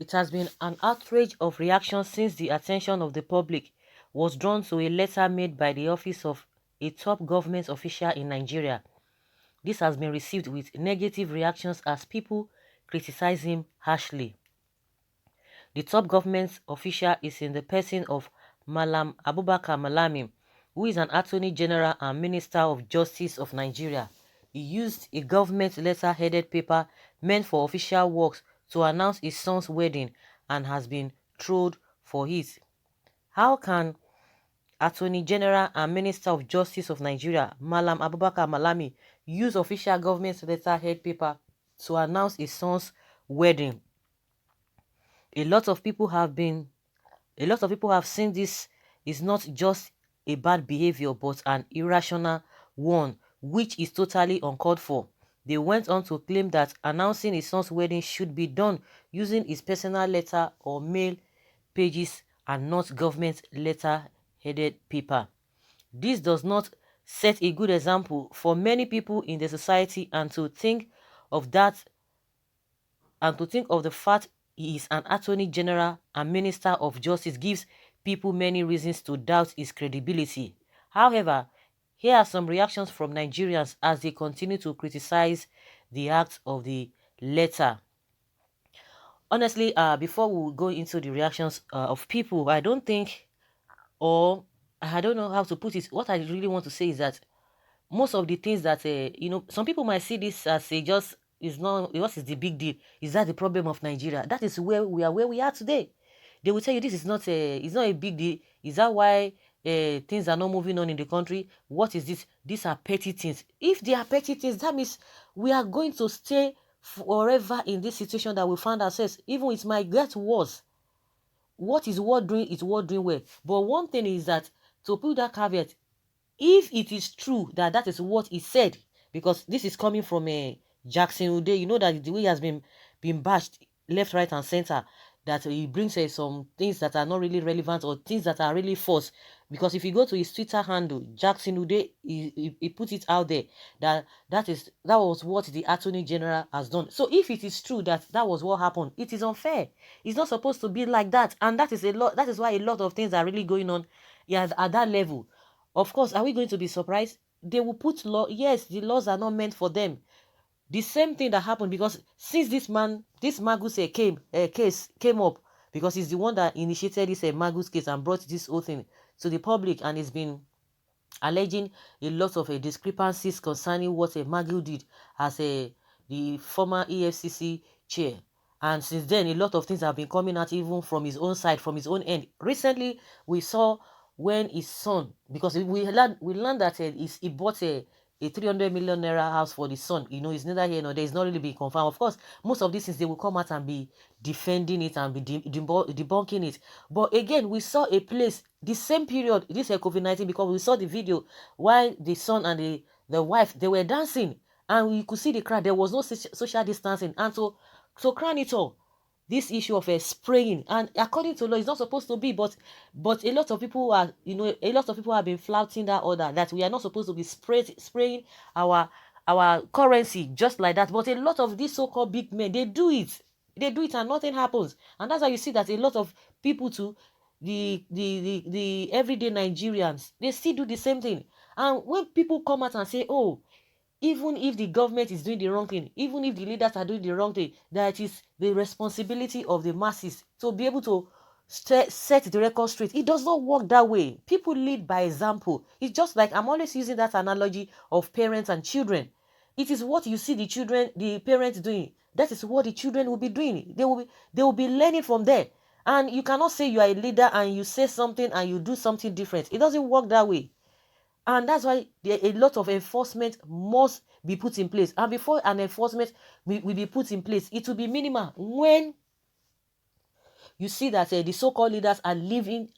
It has been an outrage of reaction since the attention of the public was drawn to a letter made by the office of a top government official in Nigeria. This has been received with negative reactions as people criticize him harshly. The top government official is in the person of Malam Abubakar Malami, who is an Attorney General and Minister of Justice of Nigeria. He used a government letter-headed paper meant for official works to announce his son's wedding and has been trolled for it. How can Attorney General and Minister of Justice of Nigeria, Malam Abubakar Malami, use official government letter-head paper to announce his son's wedding? A lot of people have seen this is not just a bad behavior but an irrational one, which is totally uncalled for. They went on to claim that announcing his son's wedding should be done using his personal letter or mail pages and not government letter-headed paper. This does not set a good example for many people in the society, and to think of the fact he is an Attorney General and Minister of Justice gives people many reasons to doubt his credibility. However, here are some reactions from Nigerians as they continue to criticize the act of the letter. Honestly, before we go into the reactions of people, I don't think, or I don't know how to put it. What I really want to say is that most of the things that some people might see this as a just is not what is the big deal. Is that the problem of Nigeria? That is where we are today. They will tell you this is not a big deal. Is that why things are not moving on in the country? What is this? These are petty things. If they are petty things, that means we are going to stay forever in this situation that we find ourselves. Even it might get worse. What is worth doing is worth doing well. But one thing is that, to put that caveat, if it is true that that is what he said, because this is coming from a Jackson Ude, you know that the way he has been bashed left, right, and center, that he brings some things that are not really relevant or things that are really false. Because if you go to his Twitter handle, Jackson Ude, he put it out there that was what the Attorney General has done. So if it is true that that was what happened, it is unfair. It's not supposed to be like that, and that is a lot. That is why a lot of things are really going on, yeah, at that level. Of course, are we going to be surprised? They will put law. Yes, the laws are not meant for them. The same thing that happened, because since this Magus case came up, because he's the one that initiated this Magus case and brought this whole thing to the public, and it's been alleging a lot of discrepancies concerning what Magu did as the former EFCC chair. And since then, a lot of things have been coming out even from his own side, from his own end. Recently, we saw when his son, because we learned that he bought a 300 million naira house for the son. You know, it's neither here nor there. It's not really been confirmed. Of course, most of these things, they will come out and be defending it and be debunking it. But again, we saw a place, the same period, this is COVID-19, because we saw the video while the son and the wife, they were dancing. And we could see the crowd. There was no social distancing. And so crown it all, this issue of spraying, and according to law, it's not supposed to be, but a lot of people are, a lot of people have been flouting that order, that we are not supposed to be spraying our currency just like that. But a lot of these so-called big men, they do it and nothing happens. And that's why you see that a lot of people too, the everyday Nigerians, they still do the same thing. And when people come out and say, oh, even if the government is doing the wrong thing, even if the leaders are doing the wrong thing, that is the responsibility of the masses to be able to set the record straight. It does not work that way. People lead by example. It's just like, I'm always using that analogy of parents and children. It is what you see the parents doing. That is what the children will be doing. They will be learning from there. And you cannot say you are a leader and you say something and you do something different. It doesn't work that way. And that's why a lot of enforcement must be put in place. And before an enforcement will be put in place, it will be minimal. When you see that the so-called leaders are leading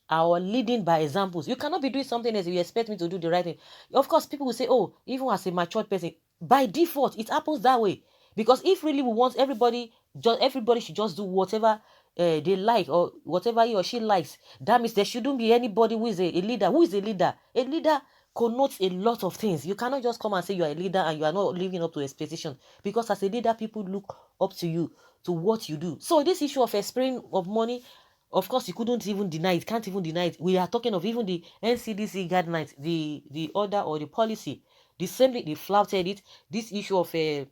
by examples, you cannot be doing something else if you expect me to do the right thing. Of course, people will say, oh, even as a matured person, by default, it happens that way. Because if really we want everybody should just do whatever they like, or whatever he or she likes, that means there shouldn't be anybody who is a leader. Who is a leader? A leader connotes a lot of things. You cannot just come and say you are a leader and you are not living up to expectation, because as a leader, people look up to you, to what you do. So this issue of a spraying of money, of course, you couldn't even deny it, can't even deny it. We are talking of even the NCDC guidelines, the order or the policy. The same thing, they flouted it. This issue of a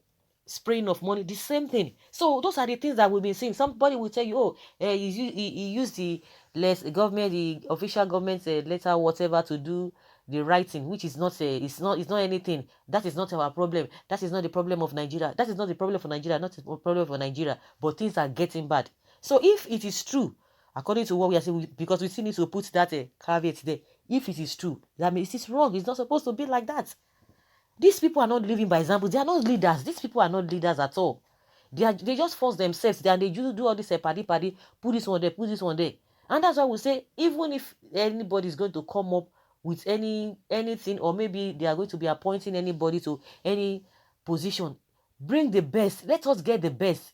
spraying of money, the same thing. So those are the things that we've been seeing. Somebody will tell you, oh, he used the less government, the official government letter, whatever, to do the writing, which is not it's not anything. That is not our problem. That is not the problem of Nigeria. That is not the problem for Nigeria, not the problem for Nigeria. But things are getting bad. So if it is true, according to what we are saying, because we still need to put that caveat there. If it is true, that means it is wrong. It's not supposed to be like that. These people are not living by example. They are not leaders. These people are not leaders at all. They just force themselves. They do all this paddy, put this one there, put this one there. And that's why we say, even if anybody is going to come up with anything, or maybe they are going to be appointing anybody to any position, bring the best. Let us get the best.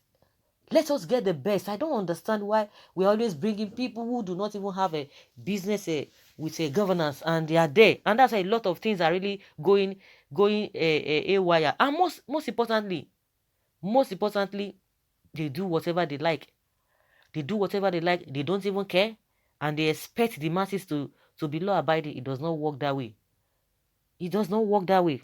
Let us get the best. I don't understand why we're always bringing people who do not even have a business with a governance, and they are there. And that's why a lot of things are really going haywire. And most importantly, they do whatever they like. They do whatever they like. They don't even care, and they expect the masses to be law abiding. It does not work that way. It does not work that way.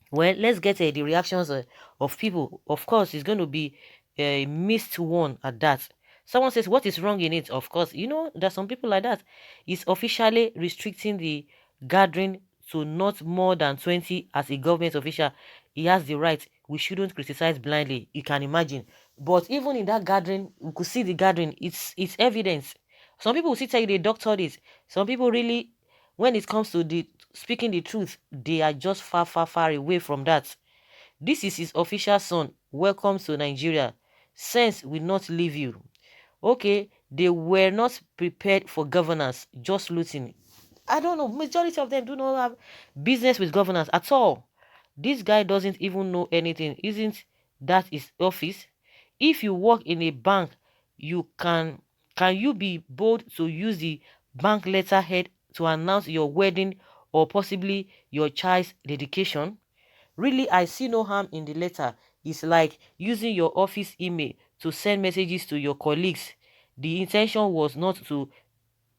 Well, let's get the reactions of people. Of course, it's going to be a missed one at that. Someone says, what is wrong in it? Of course, there's some people like that. It's officially restricting the gathering to not more than 20 as a government official. He has the right. We shouldn't criticize blindly. You can imagine. But even in that gathering, we could see the gathering. It's evidence. Some people will still tell you they doctored it. Some people really, when it comes to the speaking the truth, they are just far, far, far away from that. This is his official son. Welcome to Nigeria. Sense will not leave you. Okay, they were not prepared for governance, just looting. I don't know. Majority of them do not have business with governance at all. This guy doesn't even know anything. Isn't that his office? If you work in a bank, you can you be bold to use the bank letterhead to announce your wedding or possibly your child's dedication? Really, I see no harm in the letter. It's like using your office email to send messages to your colleagues. The intention was not to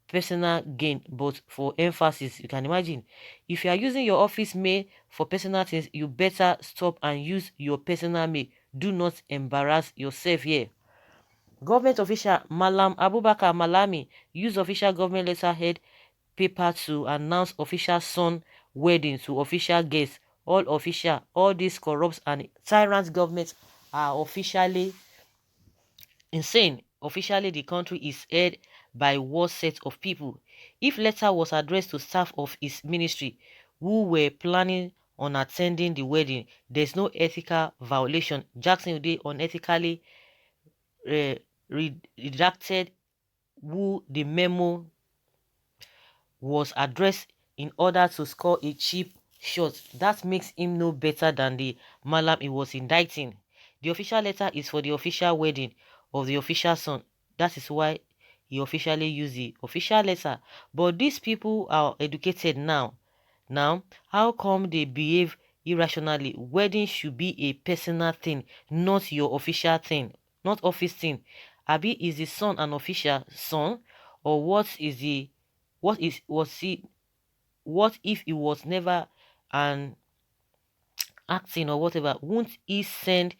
personal gain, but for emphasis. You can imagine. If you are using your office mail for personal things, you better stop and use your personal mail. Do not embarrass yourself here. Government official Malam Abubakar Malami used official government letterhead paper to announce official son wedding to official guests. All official, all these corrupt and tyrant governments are officially insane. Officially, the country is headed by one set of people. If letter was addressed to staff of his ministry who were planning on attending the wedding, there's no ethical violation. Jackson Ude unethically uh, redacted who the memo was addressed in order to score a cheap shot. That makes him no better than the Malam he was indicting. The official letter is for the official wedding of the official son. That is why he officially used the official letter. But these people are educated now. Now, how come they behave irrationally? Wedding should be a personal thing, not your official thing, not office thing. Abi, is the son an official son, or what if he was never an acting or whatever? Won't he send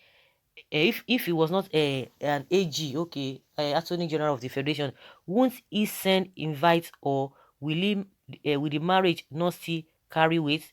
if he was not an AG, okay, Attorney General of the Federation, won't he send invites, or will the marriage not still carry weight?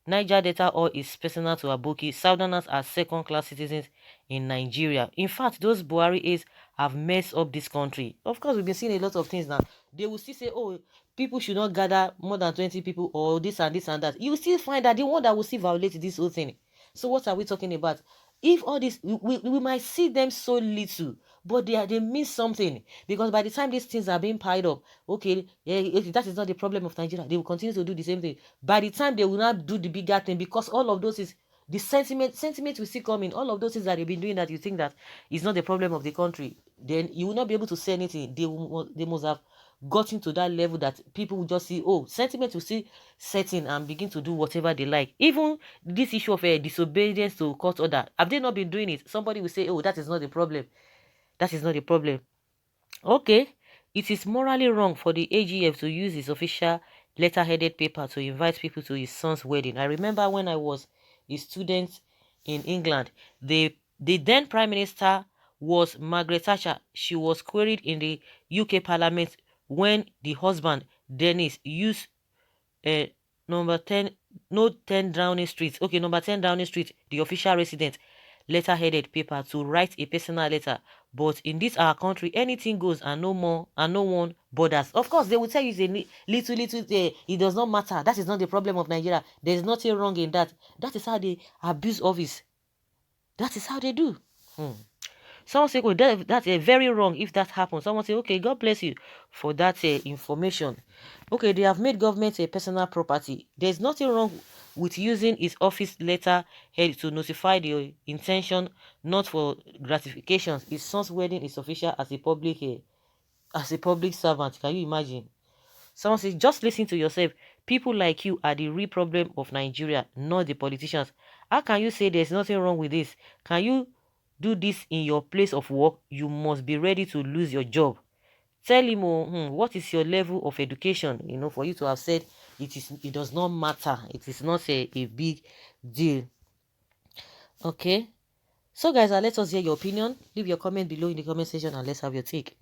Niger data all is personal to Aboki. Southerners are second-class citizens in Nigeria. In fact, those Buhari aides have messed up this country. Of course, we've been seeing a lot of things now. They will still say, oh, people should not gather more than 20 people, or this and this and that. You will still find that the one that will still violate this whole thing. So what are we talking about? If all this, we might see them so little, but they mean something, because by the time these things are being piled up, okay, yeah, that is not the problem of Nigeria. They will continue to do the same thing. By the time they will not do the bigger thing, because all of those is the sentiment will still come in. All of those things that they've been doing that you think that is not the problem of the country, then you will not be able to say anything. They must have gotten to that level that people will just see, oh, sentiment will see setting and begin to do whatever they like. Even this issue of disobedience to court order, have they not been doing it? Somebody will say, oh, that is not the problem. That is not the problem. Okay, it is morally wrong for the AGF to use his official letter-headed paper to invite people to his son's wedding. I remember when I was a student in England, the then Prime Minister was Margaret Thatcher. She was queried in the UK Parliament when the husband, Dennis, used uh, number 10, no 10 Downing Street. Okay, number 10 Downing Street, the official resident letter-headed paper to write a personal letter. But in this our country, anything goes and no more and no one bothers. Of course, they will tell you it's a little it does not matter. That is not the problem of Nigeria. There is nothing wrong in that. That is how they abuse office. That is how they do. Someone say, oh, that's very wrong if that happens. Someone say, okay, God bless you for that information. Okay, they have made government a personal property. There's nothing wrong with using his office letter head to notify the intention, not for gratifications. His son's wedding is official as a public servant. Can you imagine? Someone says, just listen to yourself. People like you are the real problem of Nigeria, not the politicians. How can you say there's nothing wrong with this? Can you do this in your place of work? You must be ready to lose your job. Tell him, oh, what is your level of education? You know, for you to have said it does not matter. It is not a big deal. Okay. So guys, let us hear your opinion. Leave your comment below in the comment section and let's have your take.